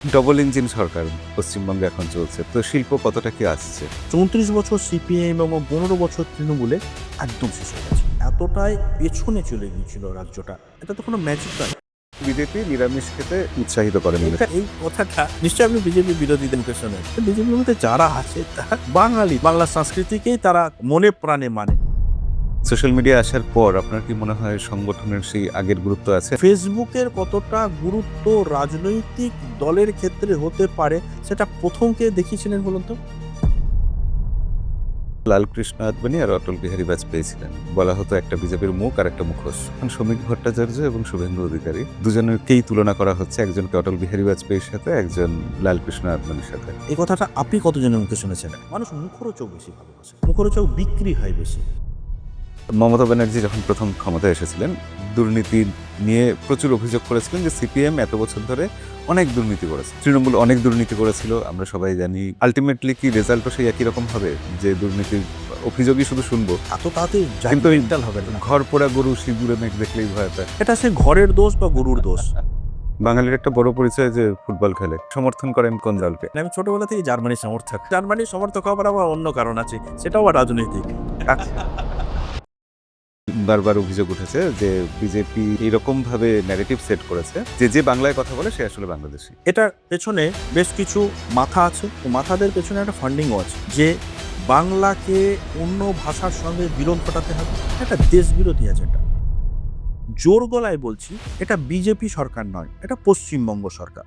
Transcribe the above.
Double engine সরকার পশ্চিমবঙ্গে এখন চলছে, তো শিল্প কতটা কি আসছে? ৩৪ বছর সিপিএম এবং ১৫ বছর তৃণমূলে একদম শেষ হয়ে গেছে। এতটাই পেছনে চলে গিয়েছিল রাজ্যটা। এটা তো কোনো ম্যাজিক নয়। বিজেপি নিরামিষ খেতে উৎসাহিত করে এই কথাটা নিশ্চয়ই আপনি বিজেপি বিরোধীদের মুখে শোনেন। বিজেপির মধ্যে যারা আছে তারা বাঙালি, বাংলা সংস্কৃতিকেই তারা মনে প্রাণে মানে। সোশ্যাল মিডিয়া আসার পর আপনার কি মনে হয় সংগঠনের সেই আগের গুরুত্ব আছে? ফেসবুকের কতটা গুরুত্ব রাজনৈতিক দলের ক্ষেত্রে হতে পারে সেটা প্রথম কে দেখিয়েছিলেন বলুন তো? লালকৃষ্ণ আদবানি আর অটল বিহারী বাজপেয়ী ছিলেন। বলা হতো একটা বিজেপির মুখ আর একটা মুখোশ। এখন শ্রমিক ভট্টাচার্য এবং শুভেন্দু অধিকারী দুজনেরকেই তুলনা করা হচ্ছে, একজনকে অটল বিহারী বাজপেয়ীর সাথে, একজন লালকৃষ্ণ আদবানির সাথে। এই কথাটা আপনি কতজনের মুখে শুনেছেন? মানুষ মুখরোচক বেশি ভালোবাসে। মুখরোচক বিক্রি হয় বেশি। মমতা ব্যানার্জি যখন প্রথম ক্ষমতায় এসেছিলেন, দুর্নীতি নিয়ে প্রচুর অভিযোগ করেছিলেন যে সিপিএম এত বছর ধরে অনেক দুর্নীতি করেছে, তৃণমূল অনেক দুর্নীতি করেছিল, আমরা সবাই জানি। আলটিমেটলি কি রেজাল্টও সেই একই রকম হবে, যে দুর্নীতির অভিযোগই শুধু শুনবো। এত তাড়াতাড়ি কিন্তু ওই জাজমেন্টাল হবে না। ঘর পোড়া গরু সিঁদুরে মেঘ দেখলেই ভয় পায়। এটা সে ঘরের দোষ বা গরুর দোষ। বাঙালির একটা বড় পরিচয় যে ফুটবল খেলে। সমর্থন করেন কোন দলকে? আমি ছোটবেলা থেকে জার্মানির সমর্থক। জার্মানির সমর্থক হবার আবার অন্য কারণ আছে, সেটাও আবার রাজনৈতিক। বারবার অভিযোগ উঠেছে যে বিজেপি এরকম ভাবে ন্যারেটিভ সেট করেছে যে যে বাংলায় কথা বলে সে আসলে বাংলাদেশী। এটার পেছনে বেশ কিছু মাথা আছে, তো মাথাদের পেছনে একটা ফান্ডিংও আছে, যে বাংলাকে অন্য ভাষার সঙ্গে বিরোধ ঘটাতে হবে। একটা দেশ বিরোধী এজেন্ডা। জোর গলায় বলছি, এটা বিজেপি সরকার নয়, এটা পশ্চিমবঙ্গ সরকার।